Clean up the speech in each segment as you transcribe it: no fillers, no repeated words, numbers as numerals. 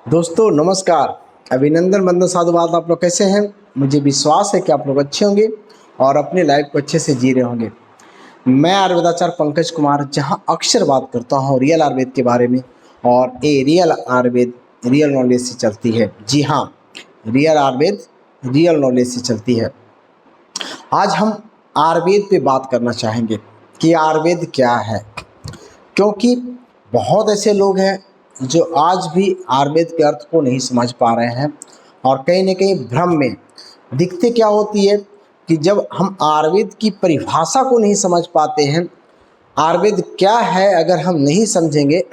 दोस्तों नमस्कार। अभिनंदन वंदन साधुवाद। आप लोग कैसे हैं? मुझे विश्वास है कि आप लोग अच्छे होंगे और अपनी लाइफ को अच्छे से जी रहे होंगे। मैं आयुर्वेदाचार्य पंकज कुमार जहां अक्सर बात करता हूं रियल आयुर्वेद के बारे में, और ये रियल आयुर्वेद रियल नॉलेज से चलती है। जी हाँ, रियल आयुर्वेद रियल नॉलेज से चलती है। आज हम आयुर्वेद पे बात करना चाहेंगे कि आयुर्वेद क्या है, क्योंकि बहुत ऐसे लोग हैं जो आज भी आयुर्वेद के अर्थ को नहीं समझ पा रहे हैं और कहीं न कहीं भ्रम में। दिक्कतें क्या होती है कि जब हम आयुर्वेद की परिभाषा को नहीं समझ पाते हैं, आयुर्वेद क्या है अगर हम नहीं समझेंगे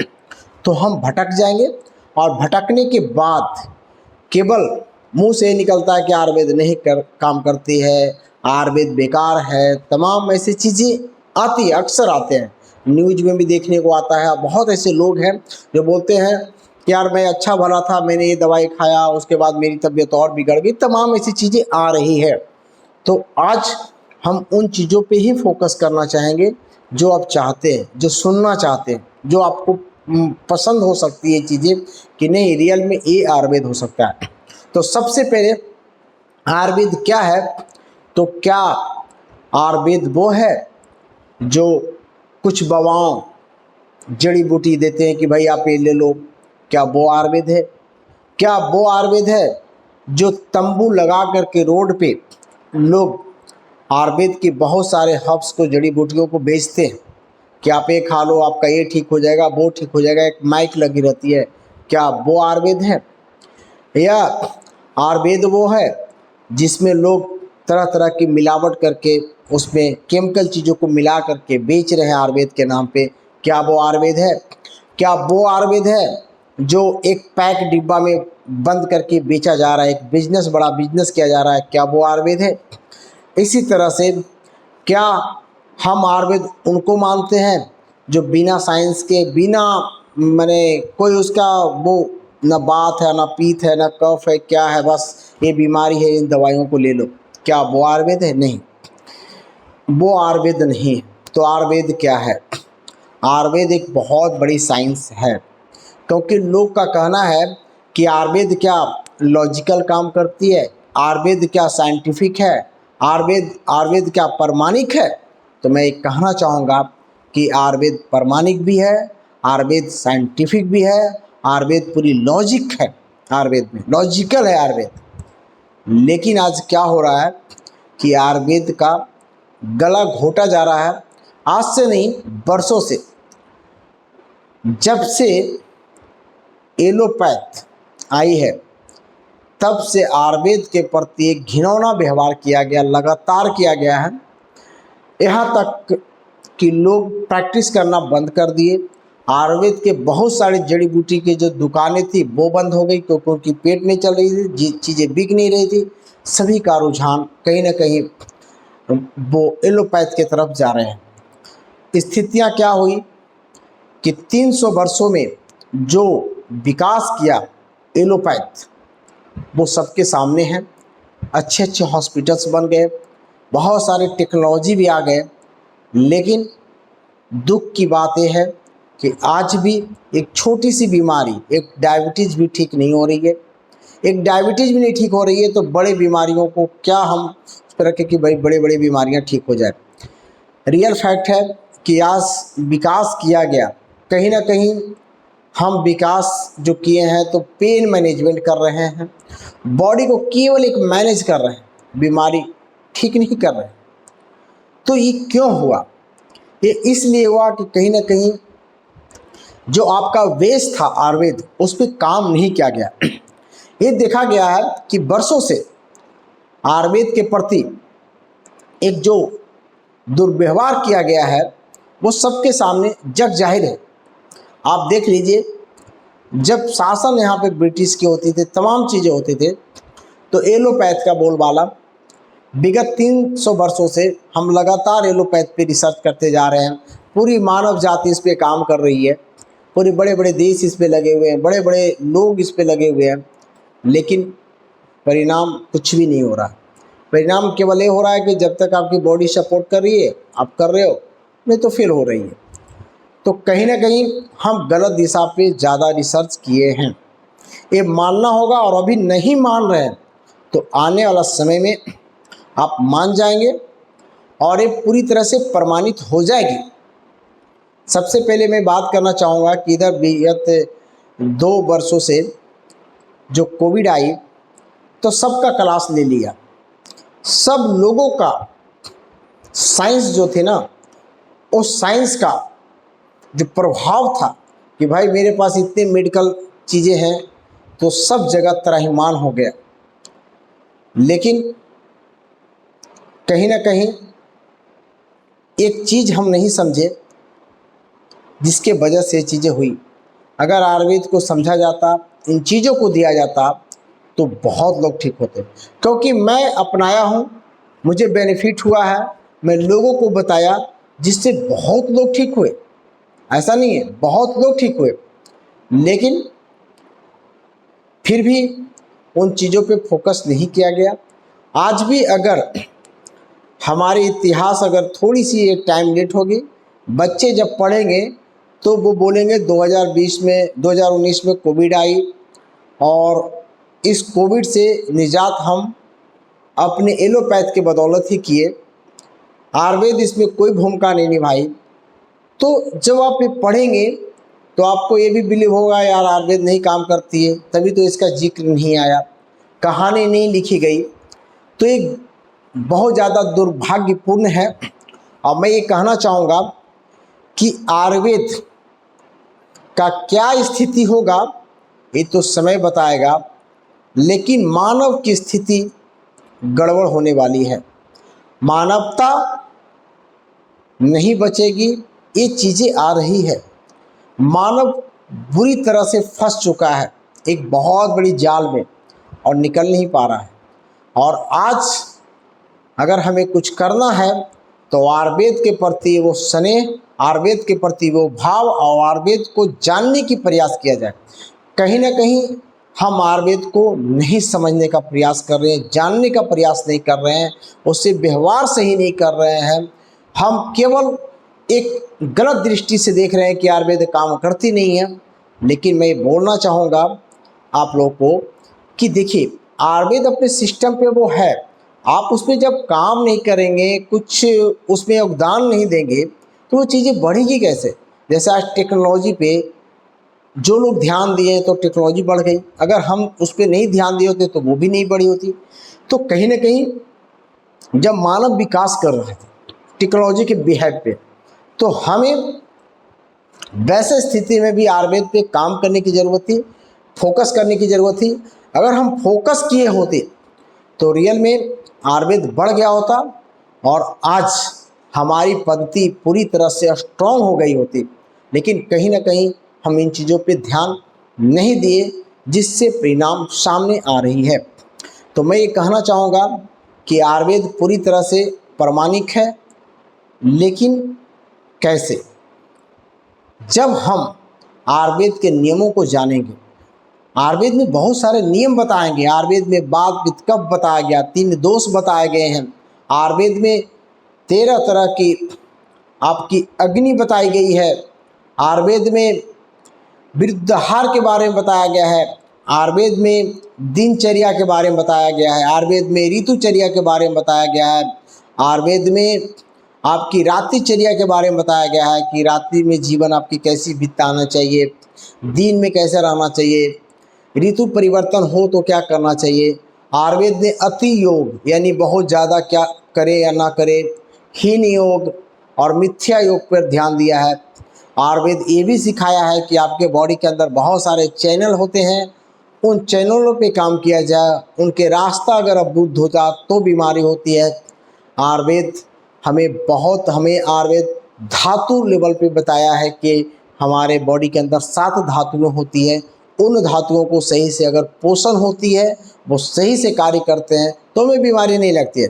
तो हम भटक जाएंगे, और भटकने के बाद केवल मुंह से निकलता है कि आयुर्वेद नहीं काम करती है, आयुर्वेद बेकार है, तमाम ऐसी चीज़ें आती है, अक्सर आते हैं, न्यूज में भी देखने को आता है। बहुत ऐसे लोग हैं जो बोलते हैं कि यार मैं अच्छा भला था, मैंने ये दवाई खाया, उसके बाद मेरी तबीयत और बिगड़ गई। तमाम ऐसी चीज़ें आ रही है। तो आज हम उन चीज़ों पे ही फोकस करना चाहेंगे जो आप चाहते हैं, जो सुनना चाहते हैं, जो आपको पसंद हो सकती है चीज़ें कि नहीं रियल में ये आयुर्वेद हो सकता है। तो सबसे पहले आयुर्वेद क्या है? तो क्या आयुर्वेद वो है जो कुछ दवाओं जड़ी बूटी देते हैं कि भाई आप ये ले लो? क्या वो आयुर्वेद है? क्या वो आयुर्वेद है जो तंबू लगा करके रोड पे लोग आयुर्वेद के बहुत सारे हर्ब्स को, जड़ी बूटियों को बेचते हैं कि आप ये खा लो, आपका ये ठीक हो जाएगा, वो ठीक हो जाएगा, एक माइक लगी रहती है? क्या वो आयुर्वेद है? या आयुर्वेद वो है जिसमें लोग तरह तरह की मिलावट करके उसमें केमिकल चीज़ों को मिला करके बेच रहे हैं आयुर्वेद के नाम पे? क्या वो आयुर्वेद है? क्या वो आयुर्वेद है जो एक पैक डिब्बा में बंद करके बेचा जा रहा है, एक बिजनेस, बड़ा बिजनेस किया जा रहा है? क्या वो आयुर्वेद है? इसी तरह से क्या हम आयुर्वेद उनको मानते हैं जो बिना साइंस के, बिना माने कोई उसका वो न बात है, न पीत है, न कफ है, क्या है, बस ये बीमारी है, इन दवाइयों को ले लो? क्या वो आयुर्वेद है? नहीं, वो आयुर्वेद नहीं है। तो आयुर्वेद क्या है? आयुर्वेद एक बहुत बड़ी साइंस है, क्योंकि लोग का कहना है कि आयुर्वेद क्या लॉजिकल काम करती है, आयुर्वेद क्या साइंटिफिक है, आयुर्वेद आयुर्वेद क्या प्रमाणिक है? तो मैं एक कहना चाहूँगा कि आयुर्वेद प्रमाणिक भी है, आयुर्वेद साइंटिफिक भी है, आयुर्वेद पूरी लॉजिक है, आयुर्वेद में लॉजिकल है आयुर्वेद। लेकिन आज क्या हो रहा है कि आयुर्वेद का गला घोटा जा रहा है। आज से नहीं, बरसों से, जब से एलोपैथ आई है तब से आयुर्वेद के प्रति एक घिनौना व्यवहार किया गया, लगातार किया गया है। यहाँ तक कि लोग प्रैक्टिस करना बंद कर दिए। आयुर्वेद के बहुत सारे जड़ी बूटी के जो दुकानें थी वो बंद हो गई, क्योंकि उनकी पेट नहीं चल रही थी, चीज़ें बिक नहीं रही थी। सभी का रुझान कहीं ना कहीं वो एलोपैथ की तरफ जा रहे हैं। स्थितियाँ क्या हुई कि 300 वर्षों में जो विकास किया एलोपैथ, वो सबके सामने है। अच्छे अच्छे हॉस्पिटल्स बन गए, बहुत सारे टेक्नोलॉजी भी आ गए। लेकिन दुख की बात यह है कि आज भी एक छोटी सी बीमारी, एक डायबिटीज़ भी ठीक नहीं हो रही है। एक डायबिटीज़ भी नहीं ठीक हो रही है तो बड़े बीमारियों को क्या हम उस पर रखें कि भाई बड़े बड़े बीमारियां ठीक हो जाए? रियल फैक्ट है कि आज विकास किया गया, कहीं ना कहीं हम विकास जो किए हैं तो पेन मैनेजमेंट कर रहे हैं, बॉडी को केवल एक मैनेज कर रहे हैं, बीमारी ठीक नहीं कर रहे हैं। तो ये क्यों हुआ? ये इसलिए हुआ कि कहीं ना कहीं जो आपका वेश था आयुर्वेद, उस पर काम नहीं किया गया। ये देखा गया है कि वर्षों से आयुर्वेद के प्रति एक जो दुर्व्यवहार किया गया है वो सबके सामने जग जाहिर है। आप देख लीजिए, जब शासन यहाँ पे ब्रिटिश के होती थे, तमाम चीज़ें होती थे, तो एलोपैथ का बोलबाला विगत 300 वर्षों से हम लगातार एलोपैथ पे रिसर्च करते जा रहे हैं। पूरी मानव जाति इस पे काम कर रही है, पूरे बड़े बड़े देश इस पे लगे हुए हैं, बड़े बड़े लोग इस पे लगे हुए हैं, लेकिन परिणाम कुछ भी नहीं हो रहा। परिणाम केवल ये हो रहा है कि जब तक आपकी बॉडी सपोर्ट कर रही है आप कर रहे हो, नहीं तो फेल हो रही है। तो कहीं ना कहीं हम गलत दिशा पे ज़्यादा रिसर्च किए हैं। ये मानना होगा, और अभी नहीं मान रहे हैं तो आने वाला समय में आप मान जाएंगे और ये पूरी तरह से प्रमाणित हो जाएगी। सबसे पहले मैं बात करना चाहूँगा कि इधर विगत 2 वर्षों से जो कोविड आई तो सबका क्लास ले लिया। सब लोगों का साइंस जो थे ना, उस साइंस का जो प्रभाव था कि भाई मेरे पास इतने मेडिकल चीज़ें हैं तो सब जगह त्राहिमाम हो गया। लेकिन कहीं ना कहीं एक चीज़ हम नहीं समझे जिसके वजह से चीज़ें हुई। अगर आयुर्वेद को समझा जाता, इन चीज़ों को दिया जाता तो बहुत लोग ठीक होते। क्योंकि मैं अपनाया हूँ, मुझे बेनिफिट हुआ है, मैं लोगों को बताया जिससे बहुत लोग ठीक हुए। ऐसा नहीं है, बहुत लोग ठीक हुए, लेकिन फिर भी उन चीज़ों पे फोकस नहीं किया गया। आज भी अगर हमारे इतिहास अगर थोड़ी सी एक टाइम लेट होगी, बच्चे जब पढ़ेंगे तो वो बोलेंगे 2019 में कोविड आई और इस कोविड से निजात हम अपने एलोपैथ के बदौलत ही किए, आयुर्वेद इसमें कोई भूमिका नहीं निभाई। तो जब आप ये पढ़ेंगे तो आपको ये भी बिलीव होगा यार आयुर्वेद नहीं काम करती है, तभी तो इसका जिक्र नहीं आया, कहानी नहीं लिखी गई। तो ये बहुत ज़्यादा दुर्भाग्यपूर्ण है। और मैं ये कहना चाहूँगा कि आयुर्वेद का क्या स्थिति होगा ये तो समय बताएगा, लेकिन मानव की स्थिति गड़बड़ होने वाली है। मानवता नहीं बचेगी, ये चीज़ें आ रही है। मानव बुरी तरह से फंस चुका है एक बहुत बड़ी जाल में और निकल नहीं पा रहा है। और आज अगर हमें कुछ करना है तो आयुर्वेद के प्रति वो स्नेह, आयुर्वेद के प्रति वो भाव और आयुर्वेद को जानने की प्रयास किया जाए। कहीं ना कहीं हम आयुर्वेद को नहीं समझने का प्रयास कर रहे हैं, जानने का प्रयास नहीं कर रहे हैं, उससे व्यवहार सही नहीं कर रहे हैं। हम केवल एक गलत दृष्टि से देख रहे हैं कि आयुर्वेद काम करती नहीं है। लेकिन मैं बोलना चाहूँगा आप लोगों को कि देखिए आयुर्वेद अपने सिस्टम पे वो है, आप उसमें जब काम नहीं करेंगे, कुछ उसमें योगदान नहीं देंगे तो वो चीज़ें बढ़ेगी कैसे। जैसे आज टेक्नोलॉजी पे जो लोग ध्यान दिए तो टेक्नोलॉजी बढ़ गई, अगर हम उस पर नहीं ध्यान दिए होते तो वो भी नहीं बढ़ी होती। तो कहीं ना कहीं जब मानव विकास कर रहे थे टेक्नोलॉजी के बिहेव पे, तो हमें वैसे स्थिति में भी आयुर्वेद पे काम करने की ज़रूरत थी, फोकस करने की ज़रूरत थी। अगर हम फोकस किए होते तो रियल में आयुर्वेद बढ़ गया होता और आज हमारी पद्धति पूरी तरह से स्ट्रॉन्ग हो गई होती। लेकिन कहीं ना कहीं हम इन चीज़ों पे ध्यान नहीं दिए, जिससे परिणाम सामने आ रही है। तो मैं ये कहना चाहूँगा कि आयुर्वेद पूरी तरह से प्रमाणिक है, लेकिन कैसे? जब हम आयुर्वेद के नियमों को जानेंगे। आयुर्वेद में बहुत सारे नियम बताएंगे। आयुर्वेद में वात पित्त कफ बताया गया, 3 दोष बताए गए हैं। आयुर्वेद में 13 तरह की आपकी अग्नि बताई गई है। आयुर्वेद में वृद्धाहार के बारे में बताया गया है। आयुर्वेद में दिनचर्या के बारे में बताया गया है। आयुर्वेद में ऋतुचर्या के बारे में बताया गया है। आयुर्वेद में आपकी रात्रिचर्या के बारे में बताया गया है कि रात्रि में जीवन आपकी कैसी बिताना चाहिए, दिन में कैसे रहना चाहिए, ऋतु परिवर्तन हो तो क्या करना चाहिए। आयुर्वेद ने अति योग यानी बहुत ज़्यादा क्या करे या ना करे, हीन योग और मिथ्या योग पर ध्यान दिया है। आयुर्वेद ये भी सिखाया है कि आपके बॉडी के अंदर बहुत सारे चैनल होते हैं, उन चैनलों पे काम किया जाए, उनके रास्ता अगर अवरुद्ध हो जाए तो बीमारी होती है। आयुर्वेद हमें आयुर्वेद धातु लेवल पे बताया है कि हमारे बॉडी के अंदर 7 धातुएं होती है। उन धातुओं को सही से अगर पोषण होती है, वो सही से कार्य करते हैं तो हमें बीमारी नहीं लगती है।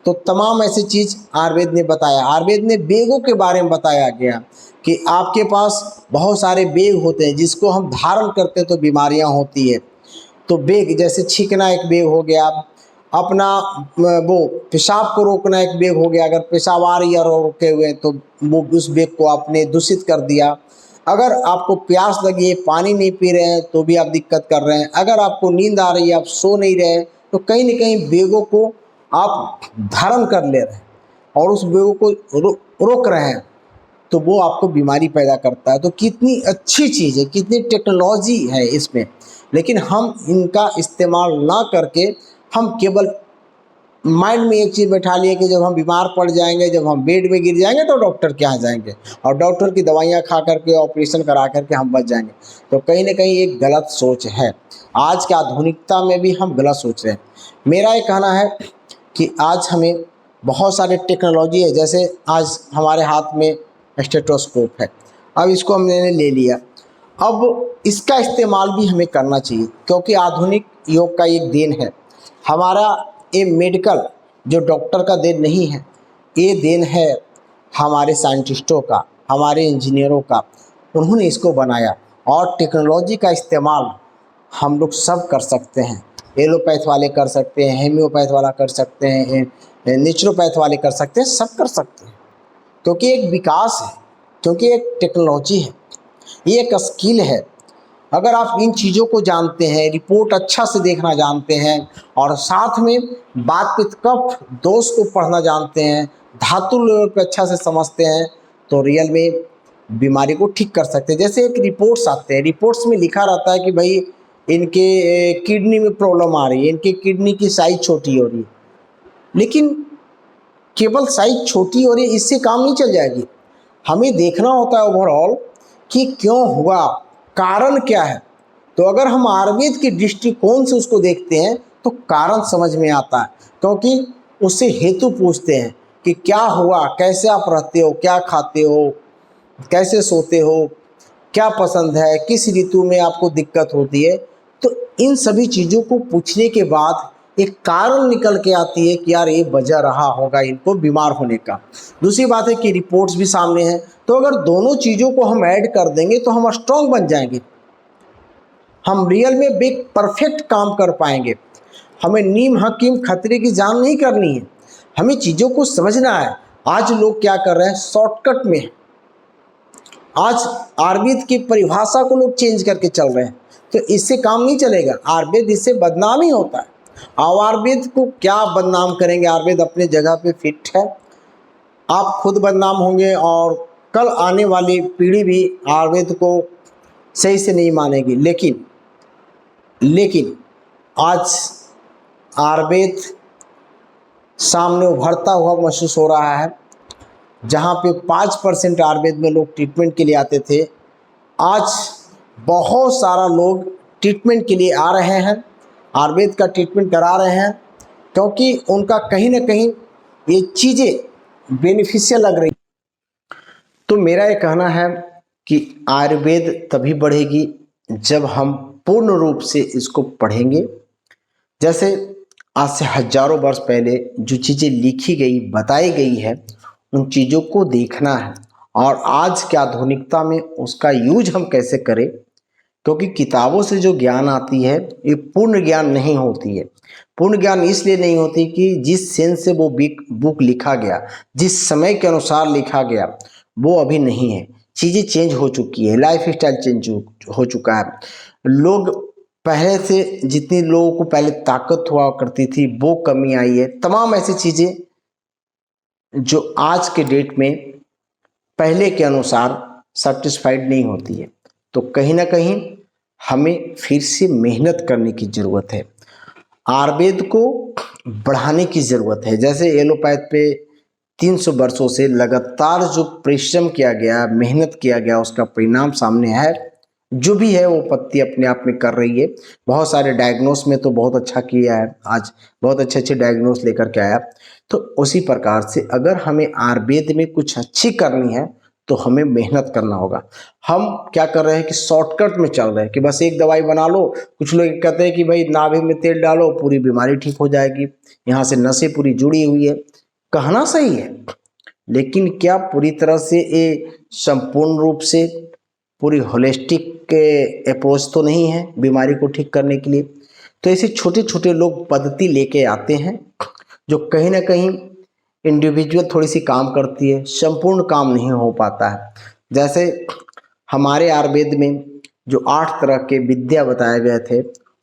तो तमाम ऐसी चीज़ आयुर्वेद ने बताया। आयुर्वेद ने बेगों के बारे में बताया गया कि आपके पास बहुत सारे बेग होते हैं जिसको हम धारण करते हैं तो बीमारियां होती है। तो बेग जैसे छींकना एक बेग हो गया, अपना वो पेशाब को रोकना एक बेग हो गया। अगर पेशाब आ रही है और रोके हुए तो वो उस बेग को आपने दूषित कर दिया। अगर आपको प्यास लगी है, पानी नहीं पी रहे हैं तो भी आप दिक्कत कर रहे हैं। अगर आपको नींद आ रही है, आप सो नहीं रहे हैं, तो कहीं न कहीं वेगों को आप धारण कर ले रहे हैं और उस वेगों को रोक रहे हैं, तो वो आपको बीमारी पैदा करता है। तो कितनी अच्छी चीज़ है, कितनी टेक्नोलॉजी है इसमें, लेकिन हम इनका इस्तेमाल ना करके हम केवल माइंड में एक चीज़ बैठा लिए कि जब हम बीमार पड़ जाएंगे, जब हम बेड में गिर जाएंगे तो डॉक्टर के यहाँ जाएंगे और डॉक्टर की दवाइयाँ खा करके ऑपरेशन करा करके हम बच जाएंगे। तो कहीं ना कहीं एक गलत सोच है। आज की आधुनिकता में भी हम गलत सोच रहे हैं। मेरा ये कहना है कि आज हमें बहुत सारे टेक्नोलॉजी है, जैसे आज हमारे हाथ में स्टेथोस्कोप है, अब इसको हमने ले लिया, अब इसका इस्तेमाल भी हमें करना चाहिए, क्योंकि आधुनिक योग का एक देन है हमारा। ये मेडिकल जो डॉक्टर का देन नहीं है, ये देन है हमारे साइंटिस्टों का, हमारे इंजीनियरों का। उन्होंने इसको बनाया और टेक्नोलॉजी का इस्तेमाल हम लोग सब कर सकते हैं। एलोपैथ वाले कर सकते हैं, हेम्योपैथ वाला कर सकते हैं, नेचुरोपैथ वाले कर सकते हैं, सब कर सकते हैं, क्योंकि एक विकास है, क्योंकि एक टेक्नोलॉजी है, ये एक स्किल है। अगर आप इन चीज़ों को जानते हैं, रिपोर्ट अच्छा से देखना जानते हैं और साथ में बात पे कफ दोष को पढ़ना जानते हैं, धातु लेवल पे अच्छा से समझते हैं, तो रियल में बीमारी को ठीक कर सकते हैं। जैसे एक रिपोर्ट्स आते हैं, रिपोर्ट्स में लिखा रहता है कि भाई इनके किडनी में प्रॉब्लम आ रही है, इनके किडनी की साइज छोटी हो रही है, लेकिन केवल साइज छोटी हो रही है इससे काम नहीं चल जाएगी। हमें देखना होता है ओवरऑल कि क्यों हुआ, कारण क्या है। तो अगर हम आयुर्वेद के दृष्टिकोण से उसको देखते हैं तो कारण समझ में आता है, क्योंकि उससे हेतु पूछते हैं कि क्या हुआ, कैसे आप रहते हो, क्या खाते हो, कैसे सोते हो, क्या पसंद है, किस ऋतु में आपको दिक्कत होती है। तो इन सभी चीज़ों को पूछने के बाद एक कारण निकल के आती है कि यार ये वजह रहा होगा इनको बीमार होने का। दूसरी बात है कि रिपोर्ट्स भी सामने हैं, तो अगर दोनों चीज़ों को हम ऐड कर देंगे तो हम स्ट्रॉन्ग बन जाएंगे, हम रियल में बिग परफेक्ट काम कर पाएंगे। हमें नीम हकीम खतरे की जान नहीं करनी है, हमें चीज़ों को समझना है। आज लोग क्या कर रहे हैं, शॉर्टकट में आज आयुर्वेद की परिभाषा को लोग चेंज करके चल रहे हैं, तो इससे काम नहीं चलेगा। आयुर्वेद इससे बदनाम ही होता है। अब आयुर्वेद को क्या बदनाम करेंगे, आयुर्वेद अपने जगह पे फिट है। आप खुद बदनाम होंगे और कल आने वाली पीढ़ी भी आयुर्वेद को सही से नहीं मानेगी। लेकिन आज आयुर्वेद सामने उभरता हुआ महसूस हो रहा है। जहाँ पे 5% आयुर्वेद में लोग ट्रीटमेंट के लिए आते थे, आज बहुत सारा लोग ट्रीटमेंट के लिए आ रहे हैं, आयुर्वेद का ट्रीटमेंट करा रहे हैं, क्योंकि उनका कहीं ना कहीं ये चीज़ें बेनिफिशियल लग रही। तो मेरा ये कहना है कि आयुर्वेद तभी बढ़ेगी जब हम पूर्ण रूप से इसको पढ़ेंगे। जैसे आज से हजारों वर्ष पहले जो चीज़ें लिखी गई, बताई गई है, उन चीज़ों को देखना है और आज की आधुनिकता में उसका यूज हम कैसे करें, क्योंकि किताबों से जो ज्ञान आती है ये पूर्ण ज्ञान नहीं होती है। पूर्ण ज्ञान इसलिए नहीं होती कि जिस सेंस से वो बुक लिखा गया, जिस समय के अनुसार लिखा गया, वो अभी नहीं है। चीज़ें चेंज हो चुकी है, लाइफ स्टाइल चेंज हो चुका है। लोग पहले से जितनी लोगों को पहले ताकत हुआ करती थी वो कमी आई है। तमाम ऐसी चीज़ें जो आज के डेट में पहले के अनुसार सेटिस्फाइड नहीं होती है। तो कहीं ना कहीं हमें फिर से मेहनत करने की ज़रूरत है, आयुर्वेद को बढ़ाने की ज़रूरत है। जैसे एलोपैथ पे 300 वर्षों से लगातार जो परिश्रम किया गया, मेहनत किया गया, उसका परिणाम सामने है। जो भी है वो पत्ती अपने आप में कर रही है। बहुत सारे डायग्नोस में तो बहुत अच्छा किया है, आज बहुत अच्छे अच्छे डायग्नोस लेकर के आया। तो उसी प्रकार से अगर हमें आयुर्वेद में कुछ अच्छी करनी है तो हमें मेहनत करना होगा। हम क्या कर रहे हैं कि शॉर्टकट में चल रहे हैं कि बस एक दवाई बना लो। कुछ लोग कहते हैं कि भाई नाभि में तेल डालो पूरी बीमारी ठीक हो जाएगी, यहाँ से नसें पूरी जुड़ी हुई है। कहना सही है, लेकिन क्या पूरी तरह से ये संपूर्ण रूप से पूरी होलिस्टिक अप्रोच तो नहीं है बीमारी को ठीक करने के लिए। तो ऐसे छोटे छोटे लोग पद्धति लेके आते हैं जो कहीं ना कहीं इंडिविजुअल थोड़ी सी काम करती है, संपूर्ण काम नहीं हो पाता है। जैसे हमारे आयुर्वेद में जो 8 तरह के विद्या बताए गए थे,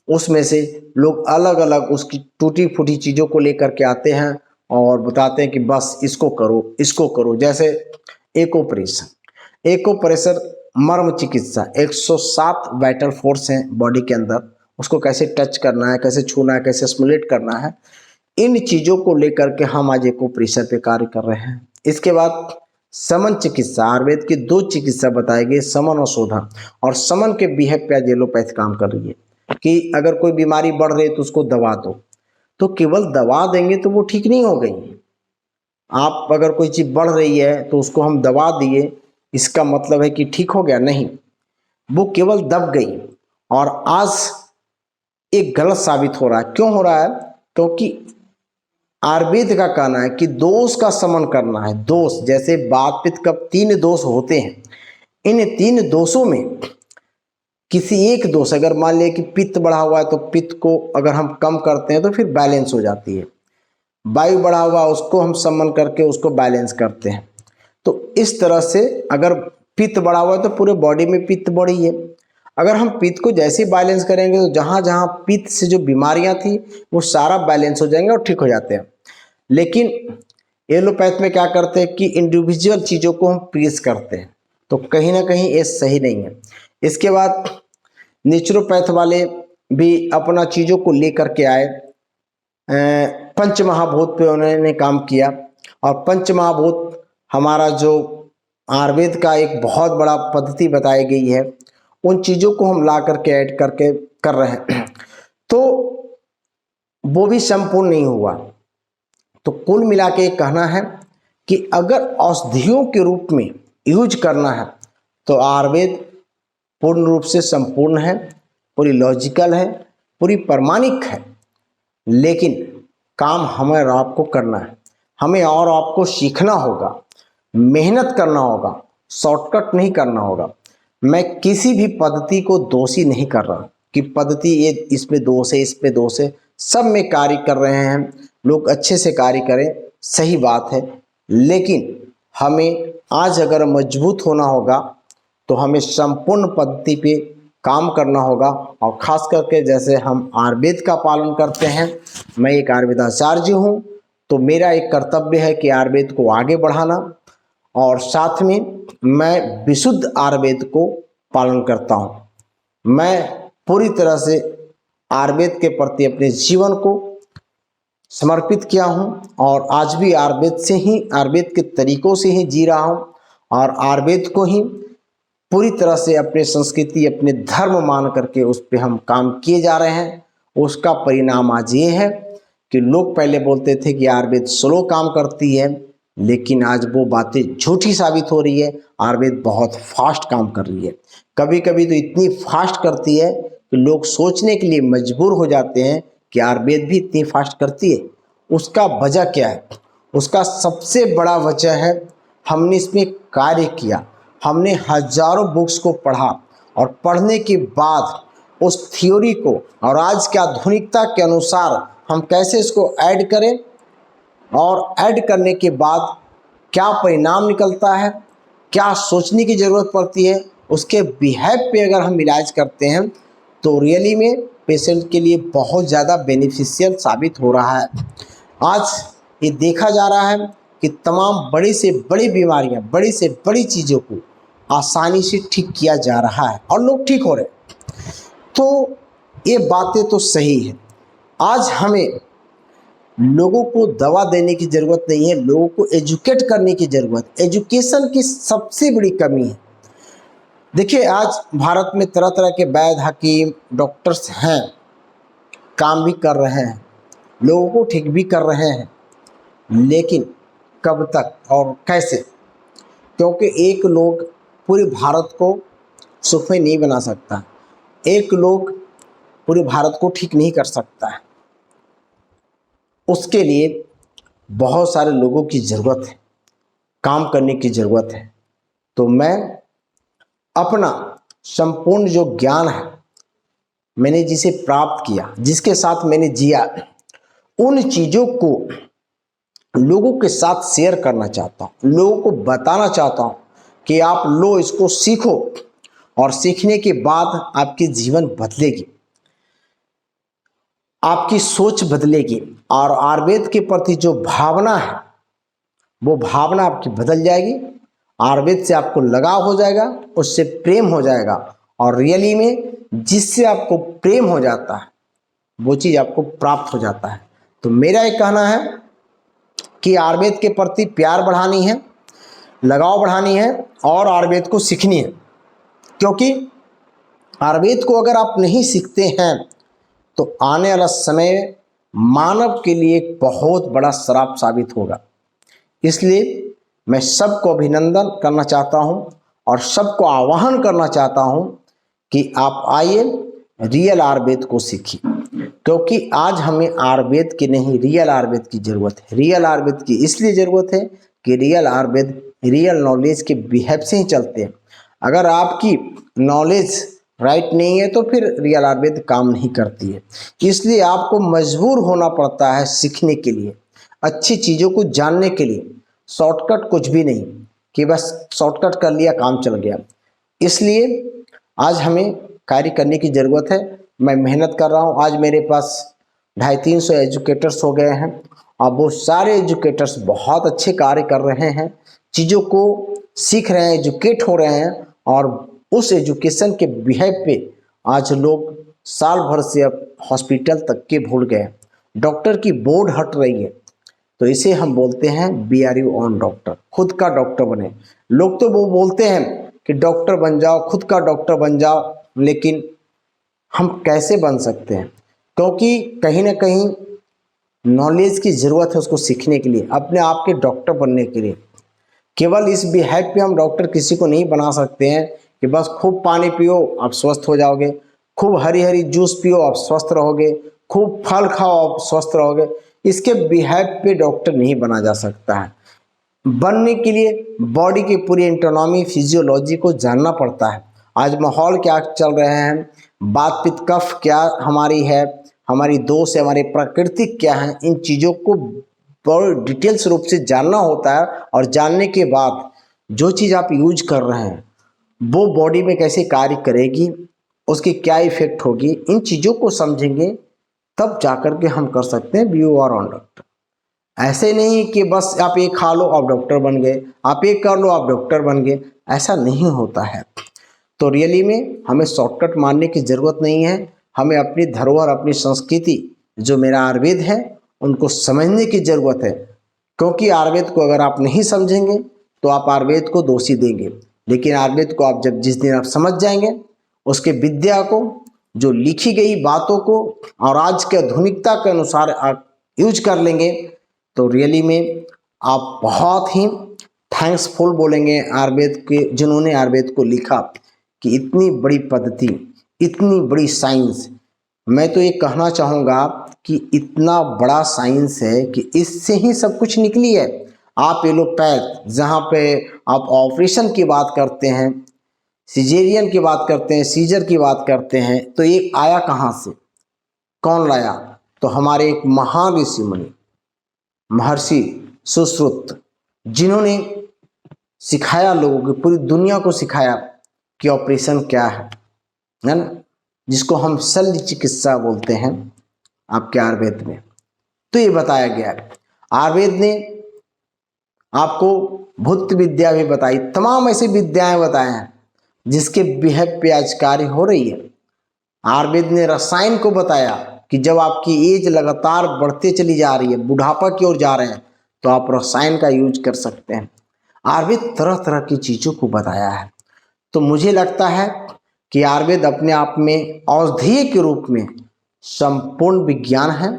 उसमें से लोग अलग अलग उसकी टूटी फूटी चीज़ों को लेकर के आते हैं और बताते हैं कि बस इसको करो, इसको करो। जैसे एक्यूप्रेशर, एक्यूप्रेशर मर्म चिकित्सा, 107 वाइटल फोर्स हैं बॉडी के अंदर, उसको कैसे टच करना है, कैसे छूना है, कैसे स्टिमुलेट करना है, इन चीज़ों को लेकर के हम आज एक्यूप्रेशर पे कार्य कर रहे हैं। इसके बाद समन चिकित्सा, आयुर्वेद की 2 चिकित्सा बताई गई, समन और शोधन। और समन के बिहेव पे आज एलोपैथ काम कर रही है कि अगर कोई बीमारी बढ़ रही है तो उसको दवा दो, तो केवल दवा देंगे तो वो ठीक नहीं हो गई। आप अगर कोई चीज़ बढ़ रही है तो उसको हम दवा दिए, इसका मतलब है कि ठीक हो गया? नहीं, वो केवल दब गई। और आज एक गलत साबित हो रहा है। क्यों हो रहा है? क्योंकि आयुर्वेद का कहना है कि दोष का शमन करना है। दोष जैसे वात पित्त कफ 3 दोष होते हैं, इन 3 दोषों में किसी एक दोष, अगर मान लिया कि पित्त बढ़ा हुआ है तो पित्त को अगर हम कम करते हैं तो फिर बैलेंस हो जाती है। वायु बढ़ा हुआ उसको हम शमन करके उसको बैलेंस करते हैं। तो इस तरह से अगर पित्त बढ़ा हुआ है तो पूरे बॉडी में पित्त बढ़ी है, अगर हम पित्त को जैसे बैलेंस करेंगे तो जहाँ जहाँ पित्त से जो बीमारियां थी वो सारा बैलेंस हो जाएंगे और ठीक हो जाते हैं। लेकिन एलोपैथ में क्या करते हैं कि इंडिविजुअल चीज़ों को हम प्रेस करते हैं, तो कहीं ना कहीं ये सही नहीं है। इसके बाद नेचुरोपैथ वाले भी अपना चीज़ों को लेकर के आए, पंच महाभूत पे उन्होंने काम किया। और पंच महाभूत हमारा जो आयुर्वेद का एक बहुत बड़ा पद्धति बताई गई है, उन चीज़ों को हम ला करके ऐड करके कर रहे हैं, तो वो भी संपूर्ण नहीं हुआ। तो कुल मिला के कहना है कि अगर औषधियों के रूप में यूज करना है तो आयुर्वेद पूर्ण रूप से संपूर्ण है, पूरी लॉजिकल है, पूरी प्रमाणिक है। लेकिन काम हमें और आपको करना है, हमें और आपको सीखना होगा, मेहनत करना होगा, शॉर्टकट नहीं करना होगा। मैं किसी भी पद्धति को दोषी नहीं कर रहा कि पद्धति ये इसमें दोष है, इसमें दोष है। सब में कार्य कर रहे हैं, लोग अच्छे से कार्य करें, सही बात है। लेकिन हमें आज अगर मजबूत होना होगा तो हमें संपूर्ण पद्धति पे काम करना होगा। और ख़ास करके जैसे हम आयुर्वेद का पालन करते हैं, मैं एक आयुर्वेदाचार्य हूँ, तो मेरा एक कर्तव्य है कि आयुर्वेद को आगे बढ़ाना, और साथ में मैं विशुद्ध आयुर्वेद को पालन करता हूँ। मैं पूरी तरह से आयुर्वेद के प्रति अपने जीवन को समर्पित किया हूँ और आज भी आयुर्वेद से ही, आयुर्वेद के तरीकों से ही जी रहा हूँ और आयुर्वेद को ही पूरी तरह से अपने संस्कृति, अपने धर्म मान करके उस पर हम काम किए जा रहे हैं। उसका परिणाम आज ये है कि लोग पहले बोलते थे कि आयुर्वेद स्लो काम करती है, लेकिन आज वो बातें झूठी साबित हो रही है। आयुर्वेद बहुत फास्ट काम कर रही है, कभी कभी तो इतनी फास्ट करती है कि लोग सोचने के लिए मजबूर हो जाते हैं कि आयुर्वेद भी इतनी फास्ट करती है। उसका वजह क्या है? उसका सबसे बड़ा वजह है हमने इसमें कार्य किया, हमने हजारों बुक्स को पढ़ा और पढ़ने के बाद उस थ्योरी को और आज की आधुनिकता के अनुसार हम कैसे इसको ऐड करें, और ऐड करने के बाद क्या परिणाम निकलता है, क्या सोचने की ज़रूरत पड़ती है, उसके बिहेव पे अगर हम इलाज करते हैं तो रियली में पेशेंट के लिए बहुत ज़्यादा बेनिफिशियल साबित हो रहा है। आज ये देखा जा रहा है कि तमाम बड़ी से बड़ी बीमारियां, बड़ी से बड़ी चीज़ों को आसानी से ठीक किया जा रहा है और लोग ठीक हो रहे हैं। तो ये बातें तो सही है। आज हमें लोगों को दवा देने की ज़रूरत नहीं है, लोगों को एजुकेट करने की ज़रूरत। एजुकेशन की सबसे बड़ी कमी है। देखिए, आज भारत में तरह तरह के वैद्य, हकीम, डॉक्टर्स हैं, काम भी कर रहे हैं, लोगों को ठीक भी कर रहे हैं, लेकिन कब तक और कैसे? क्योंकि एक लोग पूरे भारत को सुखमय नहीं बना सकता, एक लोग पूरे भारत को ठीक नहीं कर सकता है। उसके लिए बहुत सारे लोगों की ज़रूरत है, काम करने की ज़रूरत है। तो मैं अपना संपूर्ण जो ज्ञान है, मैंने जिसे प्राप्त किया, जिसके साथ मैंने जिया, उन चीज़ों को लोगों के साथ शेयर करना चाहता हूँ, लोगों को बताना चाहता हूँ कि आप लो, इसको सीखो और सीखने के बाद आपकी जीवन बदलेगी, आपकी सोच बदलेगी और आयुर्वेद के प्रति जो भावना है वो भावना आपकी बदल जाएगी। आयुर्वेद से आपको लगाव हो जाएगा, उससे प्रेम हो जाएगा और रियली में जिससे आपको प्रेम हो जाता है वो चीज़ आपको प्राप्त हो जाता है। तो मेरा ये कहना है कि आयुर्वेद के प्रति प्यार बढ़ानी है, लगाव बढ़ानी है और आयुर्वेद को सीखनी है, क्योंकि आयुर्वेद को अगर आप नहीं सीखते हैं तो आने वाला समय मानव के लिए एक बहुत बड़ा श्राप साबित होगा। इसलिए मैं सबको अभिनंदन करना चाहता हूं और सबको आह्वान करना चाहता हूं कि आप आइए रियल आयुर्वेद को सीखिए, क्योंकि आज हमें आयुर्वेद की नहीं रियल आयुर्वेद की ज़रूरत है। रियल आयुर्वेद की इसलिए ज़रूरत है कि रियल आयुर्वेद रियल नॉलेज के बिहेव से ही चलते हैं। अगर आपकी नॉलेज राइट नहीं है तो फिर रियल आयुर्वेद काम नहीं करती है। इसलिए आपको मजबूर होना पड़ता है सीखने के लिए, अच्छी चीज़ों को जानने के लिए। शॉर्टकट कुछ भी नहीं कि बस शॉर्टकट कर लिया काम चल गया। इसलिए आज हमें कार्य करने की ज़रूरत है। मैं मेहनत कर रहा हूँ। आज मेरे पास 250-300 एजुकेटर्स हो गए हैं और वो सारे एजुकेटर्स बहुत अच्छे कार्य कर रहे हैं, चीज़ों को सीख रहे हैं, एजुकेट हो रहे हैं और उस एजुकेशन के बिहेव पे आज लोग साल भर से अब हॉस्पिटल तक के भूल गए। डॉक्टर की बोर्ड हट रही है, तो इसे हम बोलते हैं be your own doctor, खुद का डॉक्टर बने। लोग तो वो बोलते हैं कि डॉक्टर बन जाओ, खुद का डॉक्टर बन जाओ, लेकिन हम कैसे बन सकते हैं? क्योंकि कहीं ना कहीं नॉलेज की ज़रूरत है उसको सीखने के लिए, अपने आप के डॉक्टर बनने के लिए। केवल इस बिहेव पे हम डॉक्टर किसी को नहीं बना सकते हैं कि बस खूब पानी पियो आप स्वस्थ हो जाओगे, खूब हरी हरी जूस पियो आप स्वस्थ रहोगे, खूब फल खाओ आप स्वस्थ रहोगे। इसके बिहेव पे डॉक्टर नहीं बना जा सकता है। बनने के लिए बॉडी की पूरी एंटोनॉमी फिजियोलॉजी को जानना पड़ता है। आज माहौल क्या चल रहे हैं, बात पित्त कफ क्या हमारी है, हमारी दोष है, हमारी प्राकृतिक क्या है, इन चीज़ों को बहुत डिटेल्स रूप से जानना होता है। और जानने के बाद जो चीज़ आप यूज कर रहे हैं वो बॉडी में कैसे कार्य करेगी, उसकी क्या इफेक्ट होगी, इन चीज़ों को समझेंगे तब जाकर के हम कर सकते हैं बी आर ऑन डॉक्टर। ऐसे नहीं कि बस आप ये खा लो आप डॉक्टर बन गए, आप ये कर लो आप डॉक्टर बन गए, ऐसा नहीं होता है। तो रियली में हमें शॉर्टकट मारने की ज़रूरत नहीं है। हमें अपनी धरोहर, अपनी संस्कृति जो मेरा आयुर्वेद है उनको समझने की ज़रूरत है, क्योंकि आयुर्वेद को अगर आप नहीं समझेंगे तो आप आयुर्वेद को दोषी देंगे। लेकिन आयुर्वेद को आप जब जिस दिन आप समझ जाएंगे, उसके विद्या को, जो लिखी गई बातों को और आज के आधुनिकता के अनुसार आप यूज कर लेंगे, तो रियली में आप बहुत ही थैंक्सफुल बोलेंगे आयुर्वेद के, जिन्होंने आयुर्वेद को लिखा कि इतनी बड़ी पद्धति, इतनी बड़ी साइंस। मैं तो ये कहना चाहूँगा कि इतना बड़ा साइंस है कि इससे ही सब कुछ निकली है। आप एलोपैथ जहाँ पे आप ऑपरेशन की बात करते हैं, सिजेरियन की बात करते हैं, सीजर की बात करते हैं, तो ये आया कहाँ से, कौन लाया? तो हमारे एक महान ऋषि मुनि महर्षि सुश्रुत, जिन्होंने सिखाया लोगों को, पूरी दुनिया को सिखाया कि ऑपरेशन क्या है ना, जिसको हम शल्य चिकित्सा बोलते हैं आपके आयुर्वेद में। तो ये बताया गया है। आयुर्वेद ने आपको भूत विद्या भी बताई, तमाम ऐसी विद्याएं बताए हैं जिसके बिहेव पे आज कार्य हो रही है। आयुर्वेद ने रसायन को बताया कि जब आपकी एज लगातार बढ़ते चली जा रही है, बुढ़ापा की ओर जा रहे हैं, तो आप रसायन का यूज कर सकते हैं। आयुर्वेद तरह तरह की चीज़ों को बताया है। तो मुझे लगता है कि आयुर्वेद अपने आप में औषधीय के रूप में संपूर्ण विज्ञान है,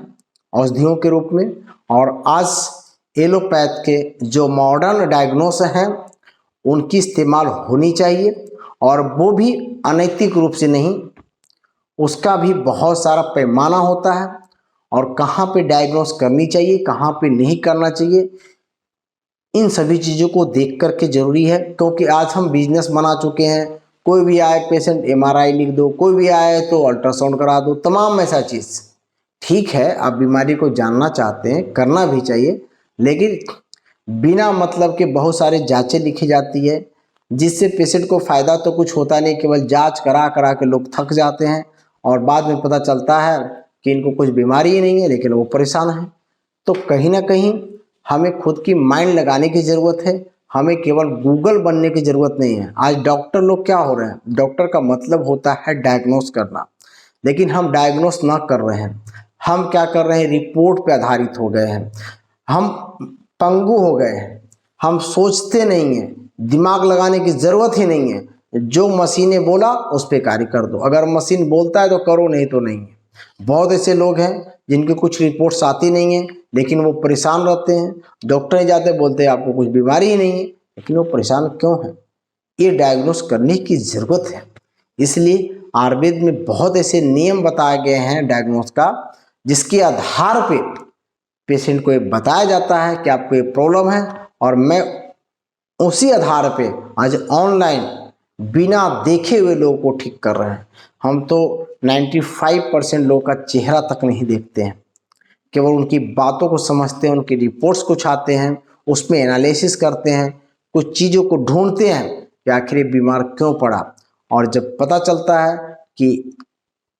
औषधियों के रूप में। और आज एलोपैथ के जो मॉडर्न डायग्नोस हैं उनकी इस्तेमाल होनी चाहिए, और वो भी अनैतिक रूप से नहीं, उसका भी बहुत सारा पैमाना होता है और कहाँ पे डायग्नोस करनी चाहिए, कहाँ पे नहीं करना चाहिए, इन सभी चीज़ों को देख कर के जरूरी है। क्योंकि आज हम बिजनेस बना चुके हैं, कोई भी आए पेशेंट एमआरआई लिख दो, कोई भी आए तो अल्ट्रासाउंड करा दो, तमाम ऐसा चीज़। ठीक है, आप बीमारी को जानना चाहते हैं, करना भी चाहिए, लेकिन बिना मतलब के बहुत सारे जांचें लिखी जाती है, जिससे पेशेंट को फ़ायदा तो कुछ होता नहीं, केवल जांच करा करा के लोग थक जाते हैं और बाद में पता चलता है कि इनको कुछ बीमारी ही नहीं है, लेकिन वो परेशान है। तो कहीं ना कहीं हमें खुद की माइंड लगाने की ज़रूरत है, हमें केवल गूगल बनने की ज़रूरत नहीं है। आज डॉक्टर लोग क्या हो रहे हैं, डॉक्टर का मतलब होता है डायग्नोस करना, लेकिन हम डायग्नोस ना कर रहे हैं। हम क्या कर रहे हैं, रिपोर्ट पे आधारित हो गए हैं, हम पंगु हो गए हैं, हम सोचते नहीं हैं, दिमाग लगाने की ज़रूरत ही नहीं है। जो मशीन ने बोला उस पर कार्य कर दो, अगर मशीन बोलता है तो करो, नहीं तो नहीं है। बहुत ऐसे लोग हैं जिनकी कुछ रिपोर्ट्स आती नहीं है, लेकिन वो परेशान रहते हैं। डॉक्टर ही जाते बोलते हैं आपको कुछ बीमारी ही नहीं है, लेकिन वो परेशान क्यों है, ये डायग्नोस करने की ज़रूरत है। इसलिए आयुर्वेद में बहुत ऐसे नियम बताए गए हैं डायग्नोस का, जिसके आधार पे पेशेंट को ये बताया जाता है कि आपको ये प्रॉब्लम है, और मैं उसी आधार पे आज ऑनलाइन बिना देखे हुए लोगों को ठीक कर रहे हैं। हम तो 95% लोगों का चेहरा तक नहीं देखते हैं, केवल उनकी बातों को समझते हैं, उनकी रिपोर्ट्स कुछ आते हैं, उसमें एनालिसिस करते हैं, कुछ चीज़ों को ढूंढते हैं कि आखिर ये बीमार क्यों पड़ा। और जब पता चलता है कि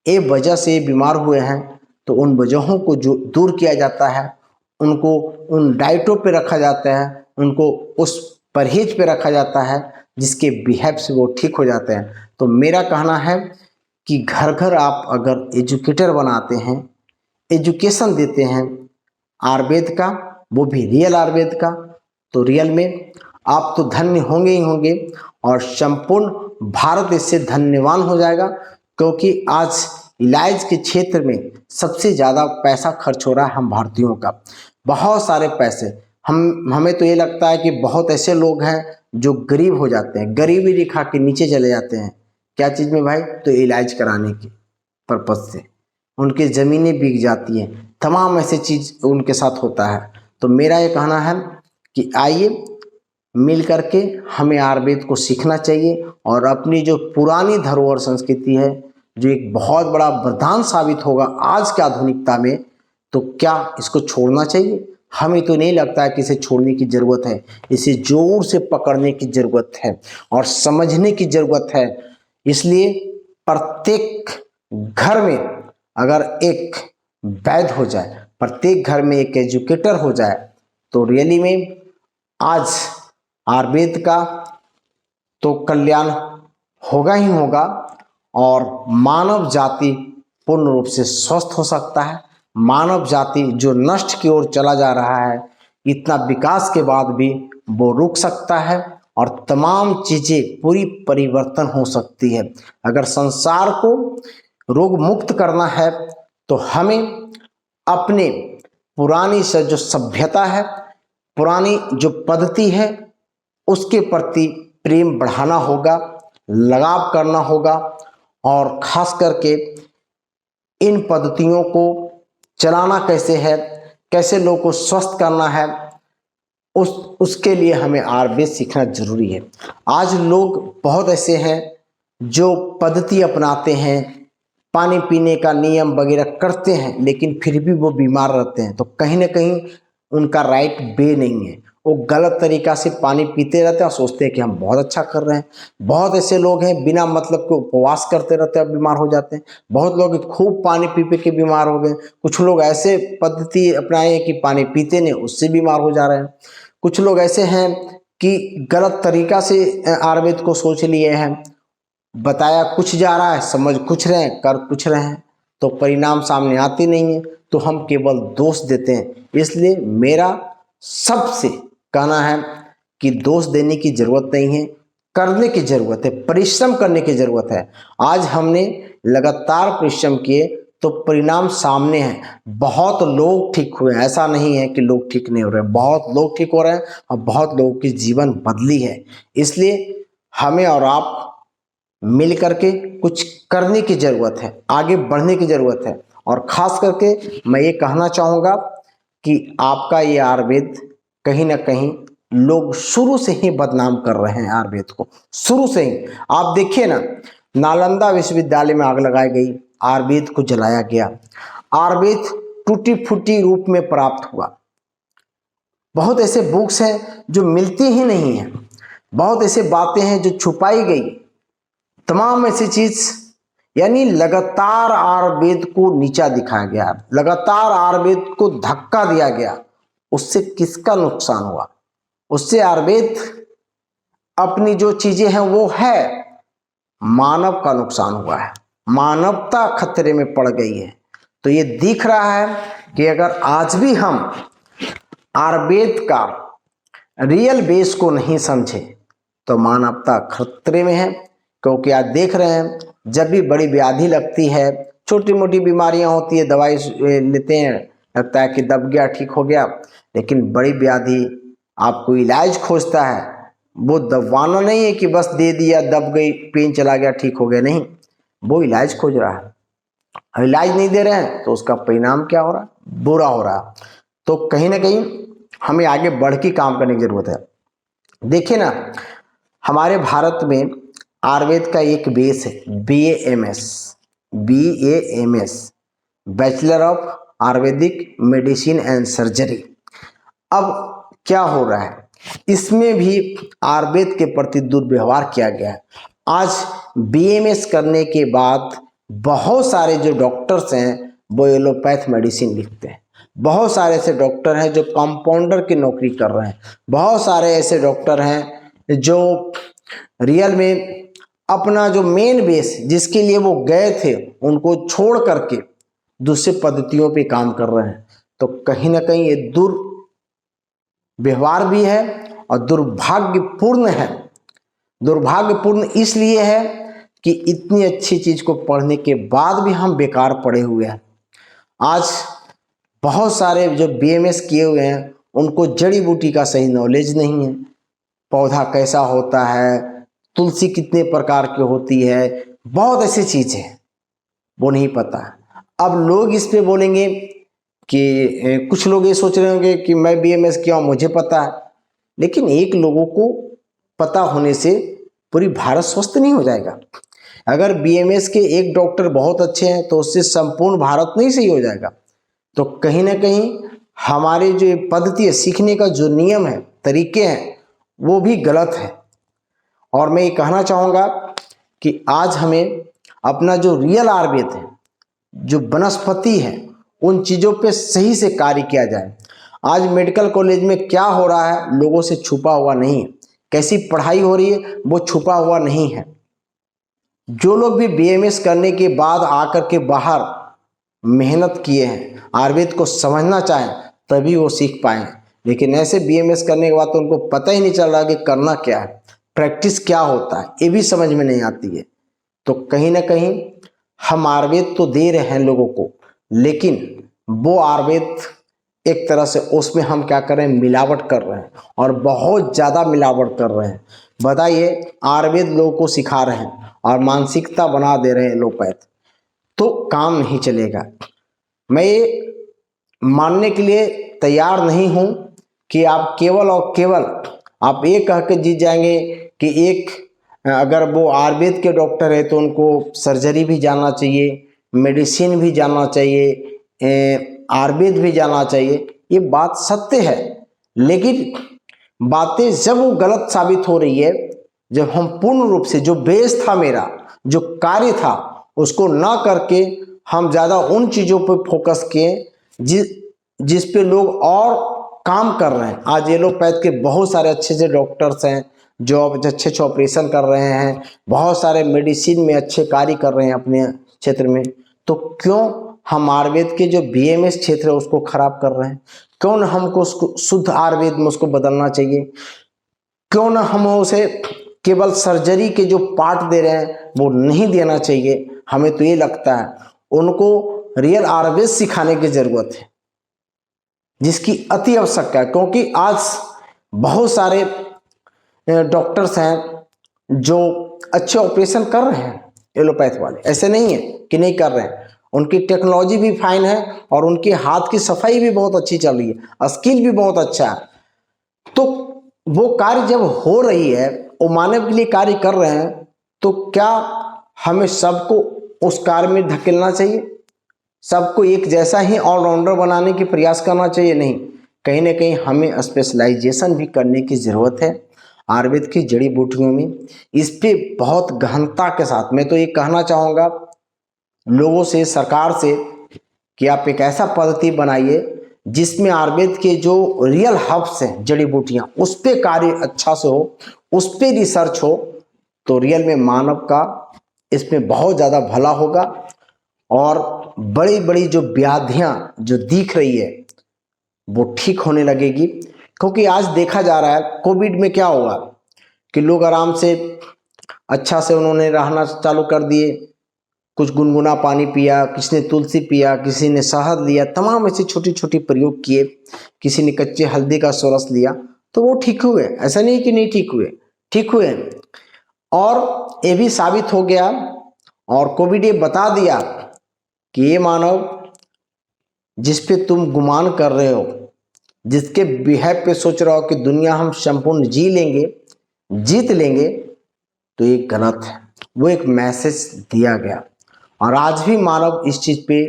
ये वजह से बीमार हुए हैं, तो उन वजहों को जो दूर किया जाता है, उनको उन डाइटों पे रखा जाता है, उनको उस परहेज पे रखा जाता है जिसके बिहेव से वो ठीक हो जाते हैं। तो मेरा कहना है कि घर घर आप अगर एजुकेटर बनाते हैं, एजुकेशन देते हैं आयुर्वेद का, वो भी रियल आयुर्वेद का, तो रियल में आप तो धन्य होंगे ही होंगे, और संपूर्ण भारत इससे धन्यवान हो जाएगा। क्योंकि आज इलाज के क्षेत्र में सबसे ज़्यादा पैसा खर्च हो रहा है हम भारतीयों का, बहुत सारे पैसे। हमें तो ये लगता है कि बहुत ऐसे लोग हैं जो गरीब हो जाते हैं, गरीबी रेखा के नीचे चले जाते हैं। क्या चीज़ में भाई, तो इलाज कराने की पर्पज़ से उनकी ज़मीनें बिक जाती हैं, तमाम ऐसे चीज़ उनके साथ होता है। तो मेरा ये कहना है कि आइए मिल करके हमें आयुर्वेद को सीखना चाहिए, और अपनी जो पुरानी धरोहर संस्कृति है, जो एक बहुत बड़ा वरदान साबित होगा आज के आधुनिकता में, तो क्या इसको छोड़ना चाहिए? हमें तो नहीं लगता है कि इसे छोड़ने की ज़रूरत है। इसे जोर से पकड़ने की ज़रूरत है और समझने की ज़रूरत है। इसलिए प्रत्येक घर में अगर एक वैद्य हो जाए, प्रत्येक घर में एक एजुकेटर हो जाए, तो रियली में आज आयुर्वेद का तो कल्याण होगा ही होगा, और मानव जाति पूर्ण रूप से स्वस्थ हो सकता है। मानव जाति जो नष्ट की ओर चला जा रहा है, इतना विकास के बाद भी वो रुक सकता है, और तमाम चीज़ें पूरी परिवर्तन हो सकती है। अगर संसार को रोग मुक्त करना है, तो हमें अपने पुरानी से जो सभ्यता है, पुरानी जो पद्धति है, उसके प्रति प्रेम बढ़ाना होगा, लगाव करना होगा, और खास करके इन पद्धतियों को चलाना कैसे है, कैसे लोगों को स्वस्थ करना है, उसके लिए हमें आयुर्वेद सीखना जरूरी है। आज लोग बहुत ऐसे हैं जो पद्धति अपनाते हैं, पानी पीने का नियम वगैरह करते हैं, लेकिन फिर भी वो बीमार रहते हैं। तो कहीं ना कहीं उनका राइट वे नहीं है, वो गलत तरीका से पानी पीते रहते हैं और सोचते हैं कि हम बहुत अच्छा कर रहे हैं। बहुत ऐसे लोग हैं बिना मतलब के उपवास करते रहते हैं, बीमार हो जाते हैं। बहुत लोग खूब पानी पी पी के बीमार हो गए। कुछ लोग ऐसे पद्धति अपनाए कि पानी पीते नहीं, उससे बीमार हो जा रहे हैं। कुछ लोग ऐसे हैं कि गलत तरीका से आयुर्वेद को सोच लिए हैं, बताया कुछ जा रहा है, समझ कुछ रहे हैं, कर कुछ रहे हैं, तो परिणाम सामने आते नहीं है, तो हम केवल दोष देते हैं। इसलिए मेरा सबसे कहना है कि दोष देने की ज़रूरत नहीं है, करने की ज़रूरत है, परिश्रम करने की ज़रूरत है। आज हमने लगातार परिश्रम किए तो परिणाम सामने हैं। बहुत लोग ठीक हुए हैं, ऐसा नहीं है कि लोग ठीक नहीं हो रहे, बहुत लोग ठीक हो रहे हैं और बहुत लोगों की जीवन बदली है। इसलिए हमें और आप मिल करके कुछ करने की ज़रूरत है, आगे बढ़ने की ज़रूरत है। और ख़ास करके मैं ये कहना चाहूँगा कि आपका ये आयुर्वेद कहीं ना कहीं लोग शुरू से ही बदनाम कर रहे हैं आयुर्वेद को, शुरू से ही। आप देखिए ना, नालंदा विश्वविद्यालय में आग लगाई गई, आयुर्वेद को जलाया गया, आयुर्वेद टूटी फूटी रूप में प्राप्त हुआ। बहुत ऐसे बुक्स हैं जो मिलती ही नहीं हैं, बहुत ऐसे बातें हैं जो छुपाई गई, तमाम ऐसी चीज, यानी लगातार आयुर्वेद को नीचा दिखाया गया, लगातार आयुर्वेद को धक्का दिया गया। उससे किसका नुकसान हुआ? उससे आयुर्वेद अपनी जो चीजें हैं वो है, मानव का नुकसान हुआ है, मानवता खतरे में पड़ गई है। तो ये दिख रहा है कि अगर आज भी हम आयुर्वेद का रियल बेस को नहीं समझे तो मानवता खतरे में है। क्योंकि आज देख रहे हैं, जब भी बड़ी व्याधि लगती है, छोटी मोटी बीमारियां होती है, दवाई लेते हैं, लगता है कि दब गया, ठीक हो गया। लेकिन बड़ी व्याधि आपको इलाज खोजता है, वो दबाना नहीं है कि बस दे दिया, दब गई, पेन चला गया, ठीक हो गया, नहीं, वो इलाज खोज रहा है। इलाज नहीं दे रहे हैं तो उसका परिणाम क्या हो रहा है? बुरा हो रहा है। तो कहीं ना कहीं हमें आगे बढ़ के काम करने की जरूरत है। देखिए ना, हमारे भारत में आयुर्वेद का एक बेस है, BAMS, bachelor of Ayurvedic medicine and surgery. अब क्या हो रहा है, इसमें भी आयुर्वेद के प्रति दुर्व्यवहार किया गया है। आज BAMS करने के बाद बहुत सारे जो डॉक्टर्स हैं वो एलोपैथ मेडिसिन लिखते हैं। बहुत सारे ऐसे डॉक्टर हैं जो कंपाउंडर की नौकरी कर रहे हैं। बहुत सारे ऐसे डॉक्टर हैं जो रियल में अपना जो मेन बेस जिसके लिए वो गए थे उनको छोड़ करके दूसरे पद्धतियों पे काम कर रहे हैं। तो कहीं ना कहीं ये दुर्व्यवहार भी है और दुर्भाग्यपूर्ण है। दुर्भाग्यपूर्ण इसलिए है कि इतनी अच्छी चीज को पढ़ने के बाद भी हम बेकार पड़े हुए हैं। आज बहुत सारे जो BAMS किए हुए हैं उनको जड़ी बूटी का सही नॉलेज नहीं है, पौधा कैसा होता है, तुलसी कितने प्रकार की होती है, बहुत ऐसी चीज है वो नहीं पता है। अब लोग इस पे बोलेंगे कि कुछ लोग ये सोच रहे होंगे कि मैं BAMS किया हूं, मुझे पता है। लेकिन एक लोगों को पता होने से पूरी भारत स्वस्थ नहीं हो जाएगा। अगर BAMS के एक डॉक्टर बहुत अच्छे हैं तो उससे संपूर्ण भारत नहीं सही हो जाएगा। तो कहीं ना कहीं हमारे जो पद्धति है, सीखने का जो नियम है, तरीके हैं, वो भी गलत है। और मैं ये कहना चाहूँगा कि आज हमें अपना जो रियल आयुर्वेद है, जो वनस्पति है, उन चीज़ों पे सही से कार्य किया जाए। आज मेडिकल कॉलेज में क्या हो रहा है लोगों से छुपा हुआ नहीं है, कैसी पढ़ाई हो रही है वो छुपा हुआ नहीं है। जो लोग भी BAMS करने के बाद आकर के बाहर मेहनत किए हैं, आयुर्वेद को समझना चाहें तभी वो सीख पाए। लेकिन ऐसे BAMS करने के बाद तो उनको पता ही नहीं चल रहा कि करना क्या है, प्रैक्टिस क्या होता है, ये भी समझ में नहीं आती है। तो कहीं ना कहीं हम आयुर्वेद तो दे रहे हैं लोगों को, लेकिन वो आयुर्वेद एक तरह से उसमें हम क्या कर रहे हैं, मिलावट कर रहे हैं और बहुत ज़्यादा मिलावट कर रहे हैं। बताइए, आयुर्वेद लोगों को सिखा रहे हैं और मानसिकता बना दे रहे हैं एलोपैथ, तो काम नहीं चलेगा। मैं ये मानने के लिए तैयार नहीं हूं कि आप केवल और केवल आप ये कह के जीत जाएंगे कि एक अगर वो आयुर्वेद के डॉक्टर है तो उनको सर्जरी भी जानना चाहिए, मेडिसिन भी जानना चाहिए, आयुर्वेद भी जानना चाहिए। ये बात सत्य है, लेकिन बातें जब वो गलत साबित हो रही है, जब हम पूर्ण रूप से जो बेस था, मेरा जो कार्य था, उसको ना करके हम ज़्यादा उन चीज़ों पर फोकस किए जिस पे लोग और काम कर रहे हैं। आज एलोपैथ के बहुत सारे अच्छे अच्छे डॉक्टर्स हैं जो अच्छे अच्छे ऑपरेशन कर रहे हैं, बहुत सारे मेडिसिन में अच्छे कार्य कर रहे हैं अपने क्षेत्र में। तो क्यों हम आयुर्वेद के जो BAMS क्षेत्र है उसको खराब कर रहे हैं? क्यों न हमको उसको शुद्ध आयुर्वेद में उसको बदलना चाहिए? क्यों ना हम उसे केवल सर्जरी के जो पार्ट दे रहे हैं वो नहीं देना चाहिए? हमें तो ये लगता है उनको रियल आयुर्वेद सिखाने की जरूरत है, जिसकी अति आवश्यकता है। क्योंकि आज बहुत सारे डॉक्टर्स हैं जो अच्छे ऑपरेशन कर रहे हैं, एलोपैथ वाले, ऐसे नहीं है कि नहीं कर रहे हैं। उनकी टेक्नोलॉजी भी फाइन है और उनके हाथ की सफाई भी बहुत अच्छी चल रही है, स्किल भी बहुत अच्छा है। तो वो कार्य जब हो रही है, वो मानव के लिए कार्य कर रहे हैं, तो क्या हमें सबको उस कार्य में धकेलना चाहिए? सबको एक जैसा ही ऑलराउंडर बनाने की प्रयास करना चाहिए? नहीं, कहीं ना कहीं हमें स्पेशलाइजेशन भी करने की ज़रूरत है। आयुर्वेद की जड़ी बूटियों में, इस पे बहुत गहनता के साथ मैं तो ये कहना चाहूँगा लोगों से, सरकार से, कि आप एक ऐसा पद्धति बनाइए जिसमें आयुर्वेद के जो रियल हर्ब्स हैं, जड़ी बूटियां, उस पे कार्य अच्छा से हो, उस पे रिसर्च हो, तो रियल में मानव का इसमें बहुत ज़्यादा भला होगा और बड़ी बड़ी जो व्याधियां जो दिख रही है वो ठीक होने लगेगी। क्योंकि आज देखा जा रहा है कोविड में क्या हुआ कि लोग आराम से अच्छा से उन्होंने रहना चालू कर दिए, कुछ गुनगुना पानी पिया, किसी ने तुलसी पिया, किसी ने शहद लिया, तमाम ऐसे छोटी छोटी प्रयोग किए, किसी ने कच्चे हल्दी का रस लिया, तो वो ठीक हुए। ऐसा नहीं कि नहीं ठीक हुए, ठीक हुए। और ये भी साबित हो गया और कोविड ये बता दिया कि ये मानव जिस पे तुम गुमान कर रहे हो, जिसके बिहेव पे सोच रहे हो कि दुनिया हम संपूर्ण जी लेंगे, जीत लेंगे, तो ये गलत है। वो एक मैसेज दिया गया और आज भी मानव इस चीज पे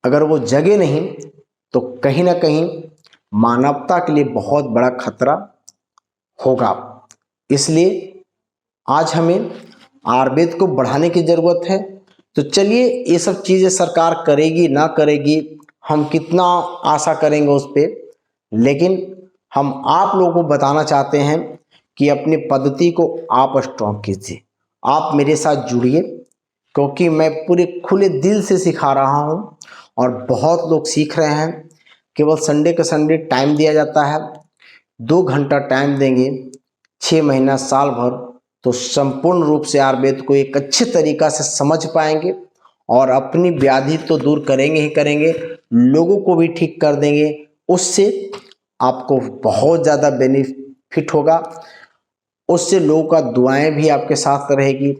अगर वो जगे नहीं तो कहीं ना कहीं मानवता के लिए बहुत बड़ा खतरा होगा। इसलिए आज हमें आयुर्वेद को बढ़ाने की जरूरत है। तो चलिए, ये सब चीजें सरकार करेगी ना करेगी, हम कितना आशा करेंगे उस पर, लेकिन हम आप लोगों को बताना चाहते हैं कि अपनी पद्धति को आप स्ट्रॉन्ग कीजिए, आप मेरे साथ जुड़िए, क्योंकि मैं पूरे खुले दिल से सिखा रहा हूँ और बहुत लोग सीख रहे हैं। केवल संडे का संडे टाइम दिया जाता है, 2 घंटा टाइम देंगे, 6 महीना साल भर, तो संपूर्ण रूप से आयुर्वेद को एक अच्छे तरीका से समझ पाएंगे और अपनी व्याधि तो दूर करेंगे ही करेंगे, लोगों को भी ठीक कर देंगे। उससे आपको बहुत ज़्यादा बेनिफिट होगा, उससे लोगों का दुआएं भी आपके साथ रहेगी।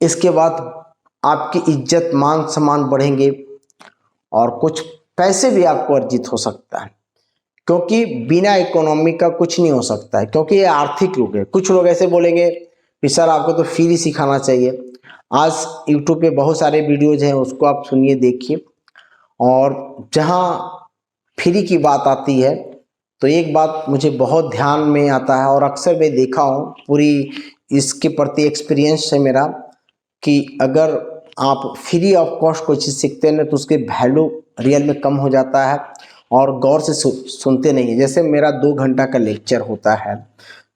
इसके बाद आपकी इज्जत मान सम्मान बढ़ेंगे और कुछ पैसे भी आपको अर्जित हो सकता है, क्योंकि बिना इकोनॉमी का कुछ नहीं हो सकता है, क्योंकि ये आर्थिक युग है। कुछ लोग ऐसे बोलेंगे कि सर आपको तो फ्री सिखाना चाहिए। आज यूट्यूब पे बहुत सारे वीडियोज हैं, उसको आप सुनिए, देखिए। और जहाँ फ्री की बात आती है तो एक बात मुझे बहुत ध्यान में आता है और अक्सर मैं देखा हूँ, पूरी इसके प्रति एक्सपीरियंस है मेरा, कि अगर आप फ्री ऑफ कॉस्ट कोई चीज़ सीखते हैं ना तो उसके वैल्यू रियल में कम हो जाता है और गौर से सुनते नहीं है। जैसे मेरा 2 घंटा का लेक्चर होता है,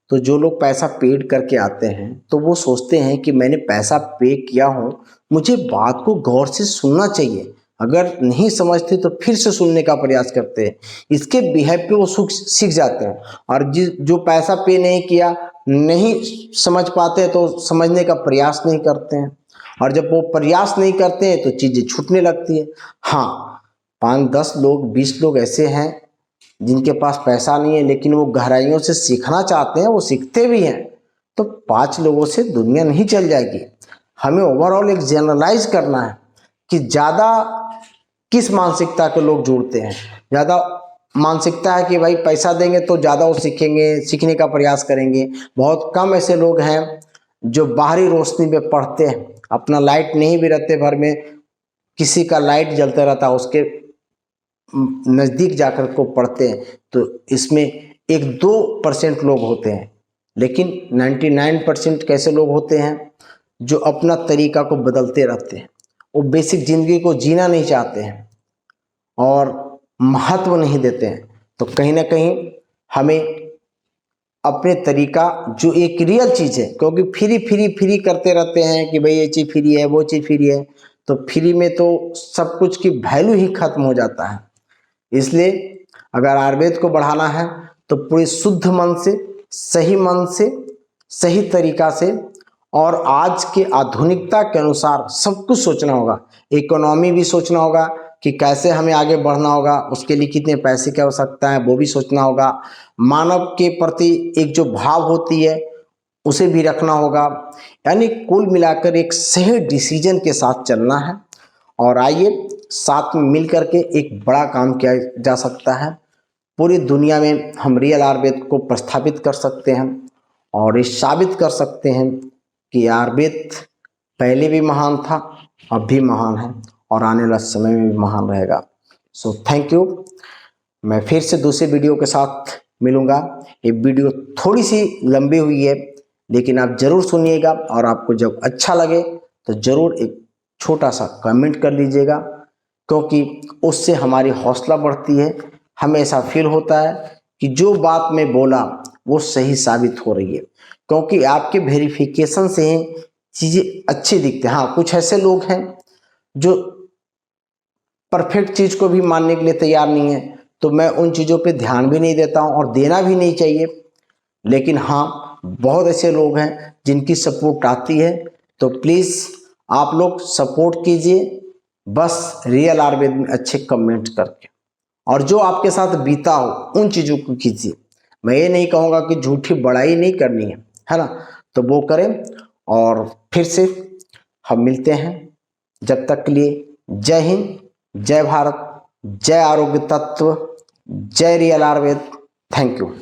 तो जो लोग पैसा पेड करके आते हैं तो वो सोचते हैं कि मैंने पैसा पे किया हूँ, मुझे बात को गौर से सुनना चाहिए। अगर नहीं समझते तो फिर से सुनने का प्रयास करते हैं, इसके बिहेव पे वो सीख जाते हैं। और जो पैसा पे नहीं किया, नहीं समझ पाते तो समझने का प्रयास नहीं करते हैं, और जब वो प्रयास नहीं करते हैं तो चीज़ें छूटने लगती है। हाँ, 5-10 लोग 20 लोग ऐसे हैं जिनके पास पैसा नहीं है लेकिन वो गहराइयों से सीखना चाहते हैं, वो सीखते भी हैं। तो 5 लोगों से दुनिया नहीं चल जाएगी। हमें ओवरऑल एक जनरलाइज करना है कि ज़्यादा किस मानसिकता के लोग जुड़ते हैं। ज़्यादा मानसिकता है कि भाई पैसा देंगे तो ज़्यादा वो सीखेंगे, सीखने का प्रयास करेंगे। बहुत कम ऐसे लोग हैं जो बाहरी रोशनी में पढ़ते हैं, अपना लाइट नहीं भी रहते घर में, किसी का लाइट जलता रहता है उसके नज़दीक जाकर को पढ़ते हैं। तो इसमें 1-2% लोग होते हैं, लेकिन 99% कैसे लोग होते हैं जो अपना तरीका को बदलते रहते हैं। वो बेसिक ज़िंदगी को जीना नहीं चाहते हैं और महत्व नहीं देते हैं। तो कहीं ना कहीं हमें अपने तरीका, जो एक रियल चीज़ है, क्योंकि फ्री फ्री फ्री करते रहते हैं कि भाई ये चीज़ फ्री है, वो चीज़ फ्री है, तो फ्री में तो सब कुछ की वैल्यू ही खत्म हो जाता है। इसलिए अगर आयुर्वेद को बढ़ाना है तो पूरे शुद्ध मन से, सही तरीका से और आज के आधुनिकता के अनुसार सब कुछ सोचना होगा। इकोनॉमी भी सोचना होगा कि कैसे हमें आगे बढ़ना होगा, उसके लिए कितने पैसे की आवश्यकता है वो भी सोचना होगा। मानव के प्रति एक जो भाव होती है उसे भी रखना होगा। यानी कुल मिलाकर एक सही डिसीजन के साथ चलना है। और आइए साथ में मिल करके एक बड़ा काम किया जा सकता है। पूरी दुनिया में हम रियल आयुर्वेद को प्रस्थापित कर सकते हैं और ये साबित कर सकते हैं कि आयुर्वेद पहले भी महान था, अब भी महान है और आने वाला समय में भी महान रहेगा। So thank you. मैं फिर से दूसरे वीडियो के साथ मिलूंगा। ये वीडियो थोड़ी सी लंबी हुई है, लेकिन आप जरूर सुनिएगा, और आपको जब अच्छा लगे तो जरूर एक छोटा सा कमेंट कर लीजिएगा, क्योंकि उससे हमारी हौसला बढ़ती है। हमें ऐसा फील होता है कि जो बात मैं बोला वो सही साबित हो रही है, क्योंकि आपके वेरिफिकेशन से ही चीज़ें अच्छी दिखती हैं। हाँ, कुछ ऐसे लोग हैं जो परफेक्ट चीज़ को भी मानने के लिए तैयार नहीं है, तो मैं उन चीज़ों पे ध्यान भी नहीं देता हूँ और देना भी नहीं चाहिए। लेकिन हाँ, बहुत ऐसे लोग हैं जिनकी सपोर्ट आती है, तो प्लीज़ आप लोग सपोर्ट कीजिए, बस रियल आयुर्वेद में अच्छे कमेंट करके, और जो आपके साथ बीता हो उन चीज़ों को कीजिए। मैं ये नहीं कहूँगा कि झूठी बड़ाई नहीं करनी है ना, तो वो करें। और फिर से हम मिलते हैं, जब तक के लिए जय हिंद, जय भारत, जय आरोग्य तत्व, जय रियल आयुर्वेद। Thank you.